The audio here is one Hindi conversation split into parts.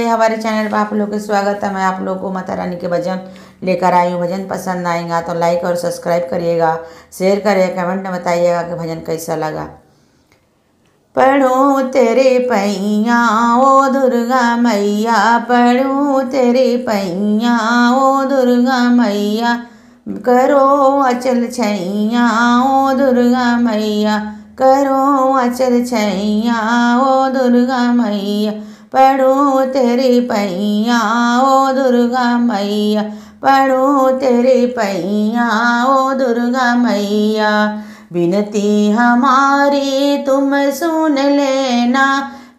हमारे चैनल पर आप लोग का स्वागत है। मैं आप लोग को माता रानी के भजन लेकर आई हूँ। भजन पसंद आएगा तो लाइक और सब्सक्राइब करिएगा, शेयर करिएगा, कमेंट में बताइएगा कि भजन कैसा लगा। पढ़ूं तेरे पैया ओ दुर्गा मैया, पढ़ूं तेरे पैया ओ दुर्गा मैया, करो अचल छैया ओ दुर्गा मैया, करो अचल छैया ओ दुर्गा मैया, पढ़ूं तेरे पैया ओ दुर्गा मैया, पढ़ूं तेरे पैया ओ दुर्गा मैया। विनती हमारी तुम सुन लेना,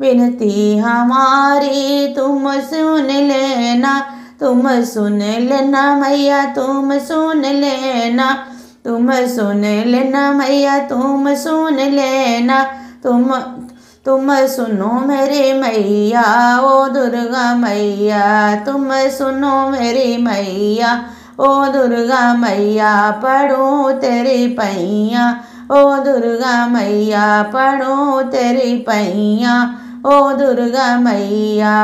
विनती हमारी तुम सुन लेना, तुम सुन लेना मैया, तुम सुन लेना, तुम सुन लेना मैया, तुम सुन लेना, तुम सुनो मेरी मैया ओ दुर्गा मैया, तुम सुनो मेरी मैया ओ दुर्गा मैया, पढ़ूं तेरी पैया ओ दुर्गा मैया, पढ़ूं तेरी पैया ओ दुर्गा मैया।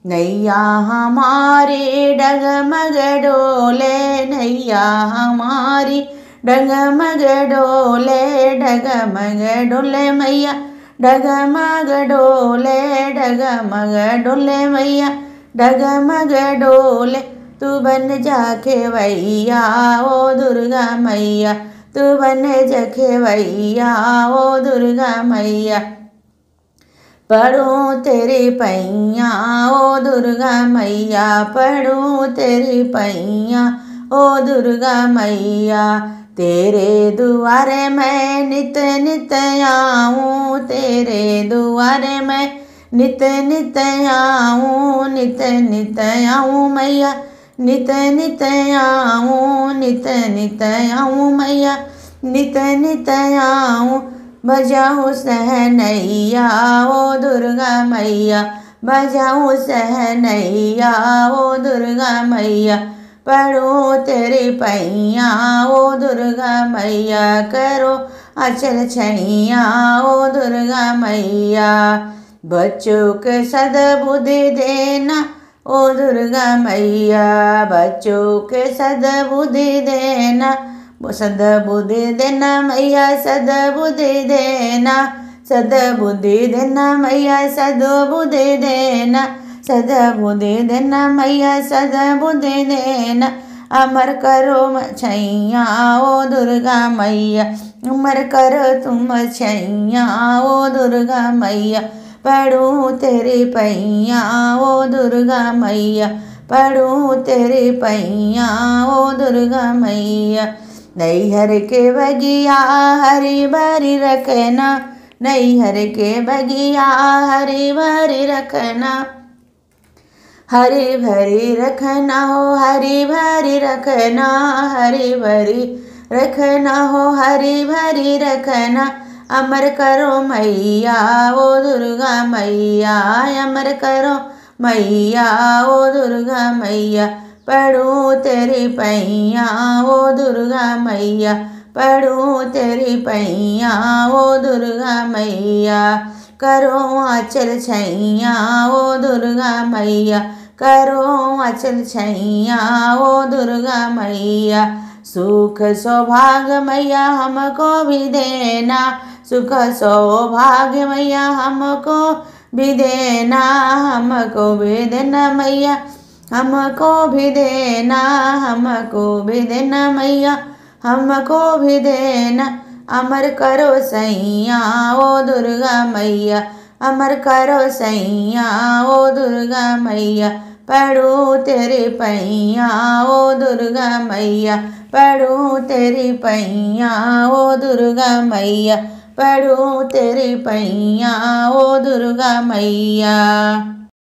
नैया हमारी डगमग डोले, नैया हमारी डगमग डोले, डगमग डोले मैया, डगमग डोले, डगमग डोले मैया, डगमग डोले, तू बन जा खेवैया ओ दुर्गा मैया, तू बन जा खेवैया ओ दुर्गा मैया, पढ़ूं तेरी पैया ओ दुर्गा मैया, पढ़ूं तेरी पैया ओ दुर्गा मैया। तेरे दुआरे मैं नित नित आऊँ, तेरे दुआरे मैं नित नित आऊँ, नित नित आऊँ मैया, नित नित आऊँ, नित नित आऊँ मैया, नित नित आऊँ। बजाऊँ सहनैया ओ दुर्गा मैया, बजाऊँ सहनैया ओ दुर्गा मैया, पढ़ूं तेरी पैया ओ दुर्गा मैया, करो अचल छैया ओ दुर्गा मैया। बच्चों के सद्बुद्धि देना ओ दुर्गा मैया, बच्चों के सद्बुद्धि देना, सद्बुद्धि देना मैया, सद्बुद्धि देना, सद्बुद्धि देना मैया, सद्बुद्धि देना, सद्बुद्धि देना मैया, सद्बुद्धि देना। अमर करो छैया ओ दुर्गा मैया, अमर करो तुम छैया ओ दुर्गा मैया, पढ़ूं तेरी पैया ओ दुर्गा मैया, पढ़ूं तेरी पैया ओ दुर्गा मैया। नैहर के बगिया हरी भरी रखना, नैहर के बगिया हरी भरी रखना, हरी भरी रखना हो, हरी भरी रखना, हरी भरी रखना हो, हरी भरी रखना। अमर करो मैया ओ दुर्गा मैया, अमर करो मैया ओ दुर्गा मैया, पढ़ूं तेरी पैया ओ दुर्गा मैया, पढ़ूं तेरी पैया ओ दुर्गा मैया, करो अचल छैया ओ दुर्गा मैया, करो अचल छैया ओ दुर्गा मैया। सुख सौभाग्य मैया हमको भी देना, सुख सौभाग्य मैया हमको भी देना, हमको भी देना मैया, हमको भी देना, हमको भी देना मैया, हमको भी देना। अमर करो सैया ओ दुर्गा मैया, अमर करो सैया ओ दुर्गा मैया, पढ़ूं तेरी पैया ओ दुर्गा मैया, पढ़ूं तेरी पैया ओ दुर्गा मैया, पढ़ूं तेरी पैया ओ दुर्गा मैया।